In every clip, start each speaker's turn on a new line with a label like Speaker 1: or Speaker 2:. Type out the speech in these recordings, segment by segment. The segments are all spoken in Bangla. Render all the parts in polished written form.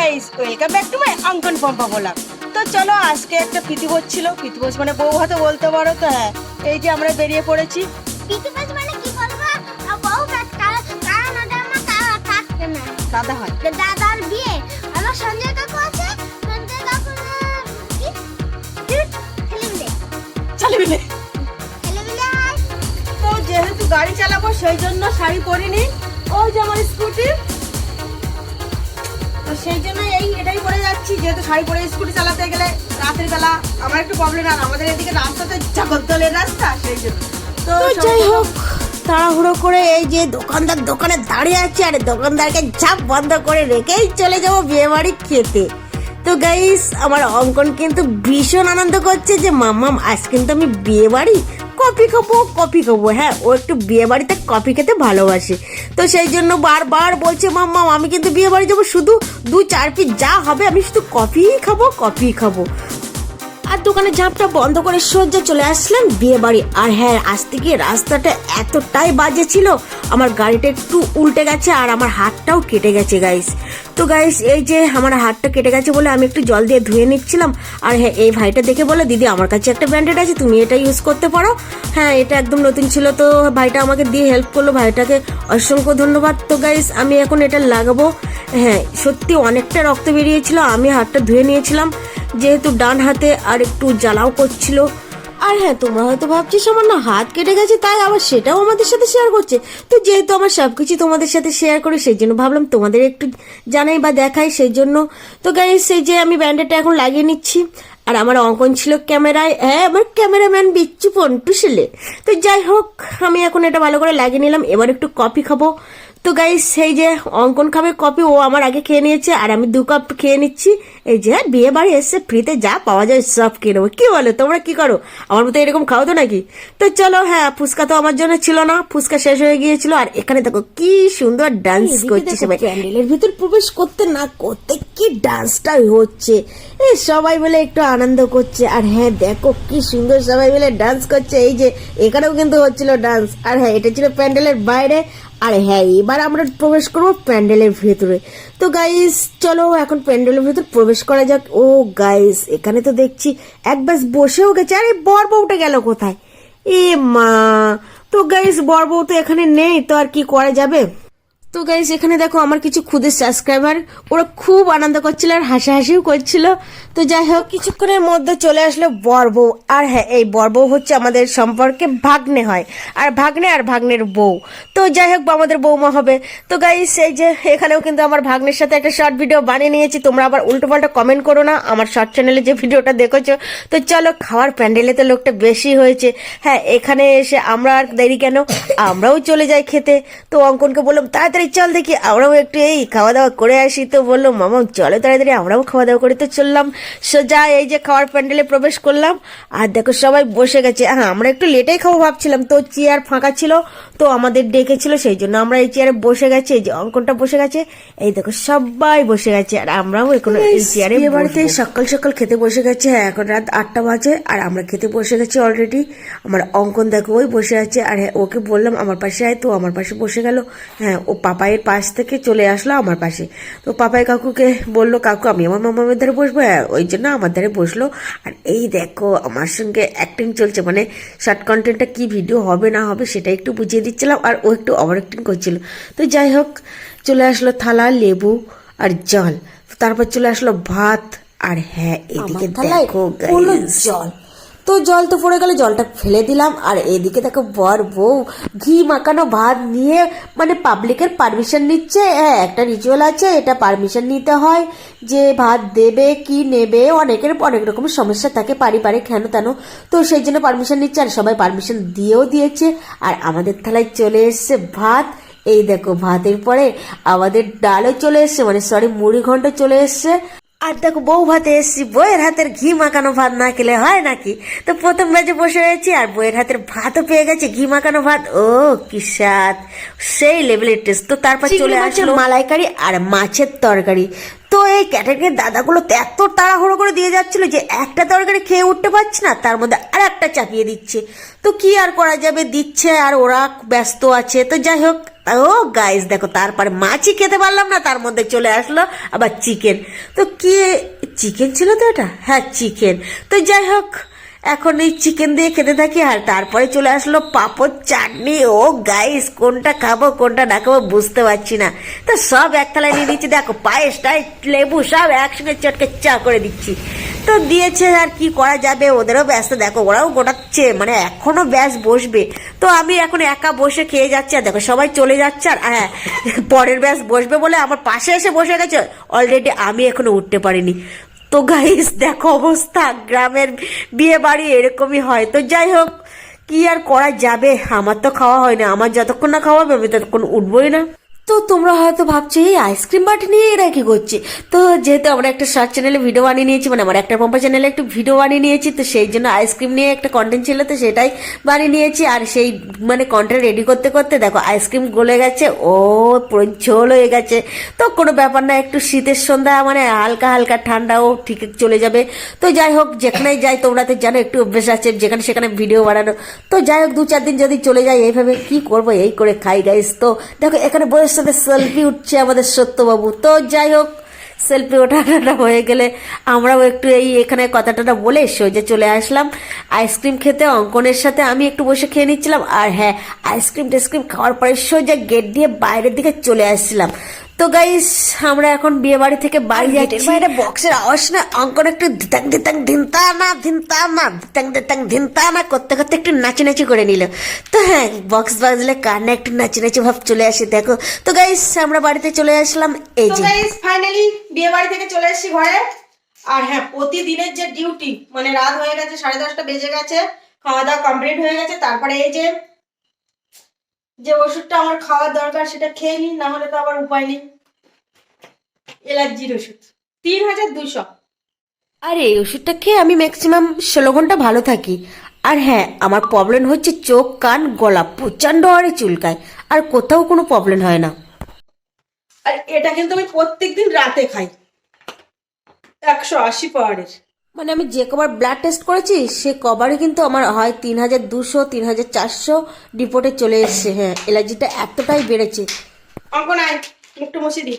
Speaker 1: Guys, welcome back to my অঙ্কন পম্পা ব্লগ। তো চলো, আজকে একটা প্রীতিভোজ ছিল। প্রীতিভোজ মানে বউ হাতে বলতে পারো। তো হ্যাঁ, এই যে আমরা বেরিয়ে পড়েছি।
Speaker 2: প্রীতিভোজ মানে কি বলবো, বউ কারণ ওটা আমার কাটতে না
Speaker 1: দাদা হয়,
Speaker 2: দাদার বিয়ে। আমার সঞ্জয় কাকু আছে, সঞ্জয় কাকু কি
Speaker 1: চলে
Speaker 2: ছেলেবিলে হয়।
Speaker 1: তো যেহেতু গাড়ি চালাবো সেই জন্য শাড়ি পরিনি। ওই যে আমার স্কুটি, তো সেই জন্য এটাই পরে যাচ্ছি। যেহেতু শাড়ি পরে স্কুটি চালাতে গেলে রাতের বেলা আমার একটু প্রবলেম, আর আমাদের এদিকে রাস্তাতে জগদ্দলের রাস্তা, সেই জন্য। তো যাই হোক, তাড়াহুড়ো করে এই যে দোকানে দাঁড়িয়ে আছে, আর দোকানদারকে ঝাপ বন্ধ করে রেখেই চলে যাবো বিয়ে বাড়ি খেতে। তো গাইস, আমার অঙ্কন কিন্তু ভীষণ আনন্দ করছে যে মাম্মাম আজ কিন্তু আমি বিয়ে বাড়ি কফি খাবো। হ্যাঁ, ও একটু বিয়ে বাড়িতে কফি খেতে ভালোবাসে। তো সেই জন্য বারবার বলছে মাম্মাম আমি কিন্তু বিয়ে বাড়ি যাবো, শুধু 2-4 পিস যা হবে আমি শুধু কফিই খাবো। আর দোকানে ঝাঁপটা বন্ধ করে সোজা চলে আসলাম বিয়ে বাড়ি। আর হ্যাঁ, আজ থেকে রাস্তাটা এতটাই বাজে ছিল, আমার গাড়িটা একটু উল্টে গেছে আর আমার হাতটাও কেটে গেছে গাইস। তো গাইস, এই যে আমার হাতটা কেটে গেছে বলে আমি একটু জল দিয়ে ধুয়ে নিচ্ছিলাম। আর হ্যাঁ, এই ভাইটা দেখে বলে দিদি আমার কাছে একটা ব্যান্ডেড আছে, তুমি এটা ইউজ করতে পারো। হ্যাঁ, এটা একদম নতুন ছিল, তো ভাইটা আমাকে দিয়ে হেল্প করলো, ভাইটাকে অসংখ্য ধন্যবাদ। তো গাইস, আমি এখন এটা লাগাবো। হ্যাঁ, সত্যি অনেকটা রক্ত বেরিয়েছিল, আমি হাতটা ধুয়ে নিয়েছিলাম যেহেতু ডান হাতে, আর একটু জ্বালাও করছিল। আর হ্যাঁ, তোমরা হয়তো ভাবছিস আমার না হাত কেটে গেছে, তাই আবার সেটাও আমাদের সাথে শেয়ার করছে। তো যেহেতু আমার সবকিছু তোমাদের সাথে শেয়ার করি, সেই জন্য ভাবলাম তোমাদের একটু জানাই বা দেখাই, সেই জন্য। তো গাইস, সেই যে আমি ব্যান্ডেডটা এখন লাগিয়ে নিচ্ছি। আর আমার অঙ্কন ছিল ক্যামেরায়, হ্যাঁ আমার ক্যামেরাম্যান বিচ্ছু পন্টু ছেলে। তো যাই হোক, আমি এখন এটা ভালো করে লাগিয়ে নিলাম। এবার একটু কফি খাবো। তো গাইস, সেই যে অঙ্কন খাবে কফি, ও আমার আগে খেয়ে নিয়েছে আর আমি 2 কাপ খেয়ে নিচ্ছি। এই যে বিয়ে বাড়ি এসে ফ্রিতে যা পাওয়া যায় সব খেয়ে নেবো। কি বলো, তোমরা কি করো? আমার মতো এরকম খাও তো নাকি? তো চলো, হ্যাঁ ফুচকা তো আমার জন্য ছিল না, ফুচকা শেষ হয়ে গিয়েছিল। আর এখানে দেখো কি সুন্দর ডান্স করছে সবাই, প্যান্ডেলের ভিতর প্রবেশ করতে না করতে কি ডান্সটা হচ্ছে। এই সবাই মিলে একটু আনন্দ করছে। আর হ্যাঁ দেখো কি সুন্দর সবাই মিলে ডান্স করছে। এই যে এখানেও কিন্তু হচ্ছিল ডান্স। আর হ্যাঁ, এটা ছিল প্যান্ডেলের বাইরে। আর হ্যাঁ, এবার আমরা প্রবেশ করবো প্যান্ডেলের ভেতরে। তো গাইস, চলো এখন প্যান্ডেলের ভেতর প্রবেশ করা যাক। ও গাইস, এখানে তো দেখছি এক ব্যাস বসেও গেছে। আরে বর বউটা গেল কোথায়? এ মা! তো গাইস, বর বউ তো এখানে নেই, তো আর কি করা যাবে। তো গাইস, এখানে দেখো আমার কিছু খুদের সাবস্ক্রাইবার, ওরা খুব আনন্দ করছিল আর হাসাহাসিও করছিল। তো যাই হোক, কিছুক্ষণের মধ্যে চলে আসলো বর বউ। আর হ্যাঁ, এই বর বউ হচ্ছে আমাদের সম্পর্কে ভাগ্নে হয়, আর ভাগ্নের বউ। তো যাই হোক, আমাদের বৌমা হবে। তো গাইস, এই যে এখানেও কিন্তু আমার ভাগ্নের সাথে একটা শর্ট ভিডিও বানিয়ে নিয়েছি। তোমরা আবার উল্টো পাল্টা কমেন্ট করো না আমার শর্ট চ্যানেলে যে ভিডিওটা দেখেছো। তো চলো, খাওয়ার প্যান্ডেলে তো লোকটা বেশি হয়েছে। হ্যাঁ, এখানে এসে আমরা আর দেরি কেন, আমরাও চলে যাই খেতে। তো অঙ্কনকে বললাম তাড়াতাড়ি চল দেখি আমরাও একটু এই খাওয়া দাওয়া করে আসি। তো বললো মামা চলো তাড়াতাড়ি আমরাও খাওয়া দাওয়া করে। তো চললাম সোজা এই যে খাওয়ার প্যান্ডেলে প্রবেশ করলাম। আর দেখো সবাই বসে গেছে। হ্যাঁ, আমরা একটু লেটেই খাবো ভাবছিলাম, তো চেয়ার ফাঁকা ছিল, তো আমাদের ডেকেছিল, সেই জন্য আমরা এই চেয়ারে বসে গেছি। এই যে অঙ্কনটা বসে গেছে, এই দেখো সবাই বসে গেছে, আর আমরাও এখন এই চেয়ারে বাড়িতে সকাল সকাল খেতে বসে গেছে। হ্যাঁ, এখন রাত 8টা বাজে আর আমরা খেতে বসে গেছি অলরেডি। আমার অঙ্কন দেখো ওই বসে আছে। আর হ্যাঁ, ওকে বললাম আমার পাশে আয়, তো আমার পাশে বসে গেল। হ্যাঁ, ও পাপাইয়ের পাশ থেকে চলে আসলো আমার পাশে। তো পাপাই কাকুকে বললো কাকু আমি আমার মামামের ধারে বসবো। হ্যাঁ, ওই জন্য আমার ধারে বসলো। আর এই দেখো আমার সঙ্গে অ্যাক্টিং চলছে, মানে শর্ট কন্টেন্টটা কি ভিডিও হবে না হবে সেটা একটু বুঝিয়ে দিচ্ছিলাম, আর ও একটু ওভার অ্যাক্টিং করছিল। তো যাই হোক, চলে আসলো থালা, লেবু আর জল। তারপর চলে আসলো ভাত। আর হ্যাঁ, এদিকে দেখো জল। তো জল তো পড়ে গেল, জলটা ফেলে দিলাম। আর এদিকে দেখো বর বউ ঘি মাখানো ভাত নিয়ে, মানে পাবলিকের পারমিশন নিচ্ছে। হ্যাঁ, একটা রিচুয়াল আছে, এটা পারমিশন নিতে হয় যে ভাত দেবে কি নেবে। অনেকের অনেক রকমের সমস্যা থাকে, পারিবারিক হেন তেন, তো সেই জন্য পারমিশন নিচ্ছে। আর সবাই পারমিশন দিয়েও দিয়েছে। আর আমাদের থালায় চলে এসছে ভাত। এই দেখো, ভাতের পরে আমাদের ডালও চলে এসছে, মানে সরি মুড়ি ঘন্ট চলে এসছে। আর দেখো বউ ভাতে এসছি, বইয়ের হাতের ঘি মাখানো ভাত না খেলে হয় নাকি। তো প্রথম ব্যাচে বসে রয়েছি, আর বইয়ের হাতের ভাতও পেয়ে গেছে, ঘি মাখানো ভাত। ও কি স্বাদ, সেই লেভেলের টেস্ট। তো তারপর চলে আসলো মালাইকারি আর মাছের তরকারি। তো এই ক্যাটারিংয়ের দাদাগুলো তো এত তাড়াহুড়ো করে দিয়ে যাচ্ছিল যে একটা তরকারি খেয়ে উঠতে পারছে না, তার মধ্যে আর একটা চাপিয়ে দিচ্ছে। তো কি আর করা যাবে, দিচ্ছে আর ওরা ব্যস্ত আছে। তো যাই হোক, ও গাইস দেখো, তারপরে মাছই খেতে পারলাম না, তার মধ্যে চলে আসলো আবার চিকেন। তো কি চিকেন ছিল তো এটা, হ্যাঁ চিকেন। তো যাই হোক, এখন এই চিকেন দিয়ে খেতে থাকি, আর তারপরে চলে আসলো পাঁপড় চাটনি। ও গাইস, কোনটা খাবো কোনটা না খাবো বুঝতে পারছি না। তো সব এক থালায় নিয়ে নিচ্ছি, দেখো পায়েস টাইস লেবু সব একসঙ্গে চটকে চা করে দিচ্ছি। তো দিয়েছে, আর কি করা যাবে, ওদেরও ব্যস্ত, দেখো ওরাও গোটাচ্ছে, মানে এখনো ব্যাস বসবে। তো আমি এখন একা বসে খেয়ে যাচ্ছি, আর দেখো সবাই চলে যাচ্ছে, আর হ্যাঁ পরের ব্যাস বসবে বলে আমার পাশে এসে বসে গেছে অলরেডি, আমি এখনো উঠতে পারিনি। তো গাইস দেখো অবস্থা, গ্রামের বিয়ে বাড়ি এরকমই হয়। তো যাই হোক, কি আর করা যাবে, আমার তো খাওয়া হয় না, আমার যতক্ষণ না খাওয়াবে আমি ততক্ষণ উঠবোই না। তো তোমরা হয়তো ভাবছো এই আইসক্রিম বাটি নিয়ে এরা কি করছে। তো যেহেতু আমরা একটা শর্ট চ্যানেলে ভিডিও বানিয়ে নিয়েছি, মানে আমার একটা পম্পা চ্যানেলে একটু ভিডিও বানিয়ে নিয়েছি, তো সেই জন্য আইসক্রিম নিয়ে একটা কন্টেন্ট ছিল, তো সেটাই বানিয়ে নিয়েছি। আর সেই মানে কন্টেন্ট রেডি করতে করতে দেখো আইসক্রিম গলে গেছে, ও পুরো ঝোল হয়ে গেছে। তো কোনো ব্যাপার না, একটু শীতের সন্ধ্যা, মানে হালকা হালকা ঠান্ডাও ঠিক চলে যাবে। তো যাই হোক, যেখানেই যাই তোমরা তো জানো একটু অভ্যেস আছে যেখানে সেখানে ভিডিও বানানো। তো যাই হোক, 2-4 দিন যদি চলে যায় এইভাবে, কি করবো, এই করে খাই গাইস। তো দেখো এখানে বয়স সাথে সেলফি উঠছে আমাদের সত্যবাবু। তো যাই হোক, সেলফি ওঠাটা হয়ে গেলে আমরাও একটু এই এখানে কথাটা বলে সোজা চলে আসলাম আইসক্রিম খেতে। অঙ্কনের সাথে আমি একটু বসে খেয়ে নিচ্ছিলাম, আর হ্যাঁ আইসক্রিম টেস্ক্রিম খাওয়ার পরে সোজা গেট দিয়ে বাইরের দিকে চলে আসছিলাম। তো গাইস, আমরা এখন বিয়ে বাড়ি থেকে বাড়ি যাচ্ছি। বাইরে বক্সের আওয়াজ না, অঙ্কন একটু ধিতাং ধিতাং ধিনতা না করতে করতে একটু নাচি করে নিল। তো হ্যাঁ, বক্স বাজলে কান্না একটু নাচি ভাব চলে আসে দেখো। তো গাইস, আমরা বাড়িতে চলে আসলাম। এই যে গাইস, ফাইনালি বিয়ে বাড়ি থেকে চলে এসেছি ঘরে। আর হ্যাঁ, প্রতিদিনের যে ডিউটি, মানে রাত হয়ে গেছে, 10:30 বেজে গেছে, খাওয়া দাওয়া কমপ্লিট হয়ে গেছে। তারপরে এই যে ওষুধটা আমার খাওয়ার দরকার সেটা খেয়ে নিই, না হলে তো আবার উপায় নেই। অ্যালার্জির ওষুধ 3200। আর এই ওষুধটা খেয়ে আমি ম্যাক্সিমাম 16 ঘন্টা ভালো থাকি। আর হ্যাঁ, আমার প্রবলেম হচ্ছে চোখ কান গলা প্রচন্ড হারে চুলকায়, আর কোথাও কোনো প্রবলেম হয় না। আর এটা কিন্তু আমি প্রত্যেকদিন রাতে খাই, 180 পাওয়ারের। মানে আমি যে কবার ব্লাড টেস্ট করেছি সে কবারই কিন্তু আমার হয় 3200 3400 রিপোর্টে চলে এসছে। হ্যাঁ, অ্যালার্জিটা এতটাই বেড়েছে। অঙ্ক নাই, একটু মুছি দি।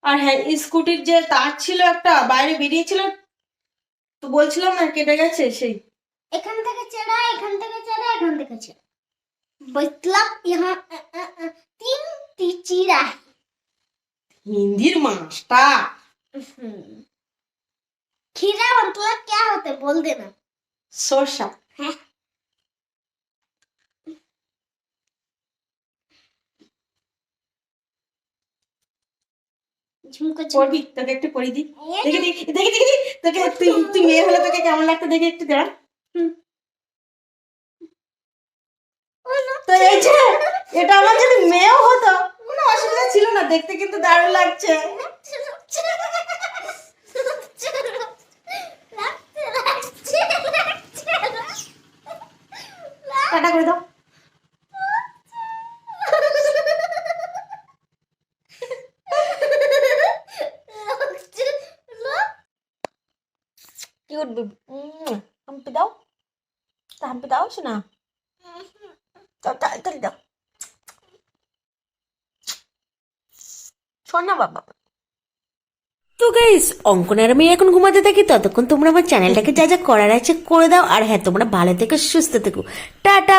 Speaker 1: আর হ্যাঁ, স্কুটির যে তার ছিল একটা বাইরে বেরিয়েছিল, তো বলছিলাম না কেটে গেছে, সেই
Speaker 2: এখান থেকে চেরা, এখান থেকে চেরা, এখান থেকে চেরা, मतलब यहाँ 3 चीरा है।
Speaker 1: हिंदीर मास्टर।
Speaker 2: खीरा मतलब क्या होता है बोल देना।
Speaker 1: शोषा
Speaker 2: है झुमको
Speaker 1: পড়বি, তোকে একটু পড়ি দি। দেখি তোকে, তুই মেয়ে হলে তোকে কেমন লাগতো দেখি একটু দাঁড়া। তো এই যে এটা আমার যদি মেয়েও হতো কোনো অসুবিধা ছিল না, দেখতে কিন্তু দারুণ লাগছে। টাটা করে দাও। কি উঠবি, হাম্পি দাও, হাম্পি দাও শোনা, তাড়াতাড়ি দাও, শোন না বাবা। তো গাইস, অঙ্কনের আমি এখন ঘুমাতে থাকি, ততক্ষণ তোমরা আমার চ্যানেলটাকে যা যা করার আছে করে দাও। আর হ্যাঁ, তোমরা ভালো থেকো, সুস্থ থেকো, টাটা।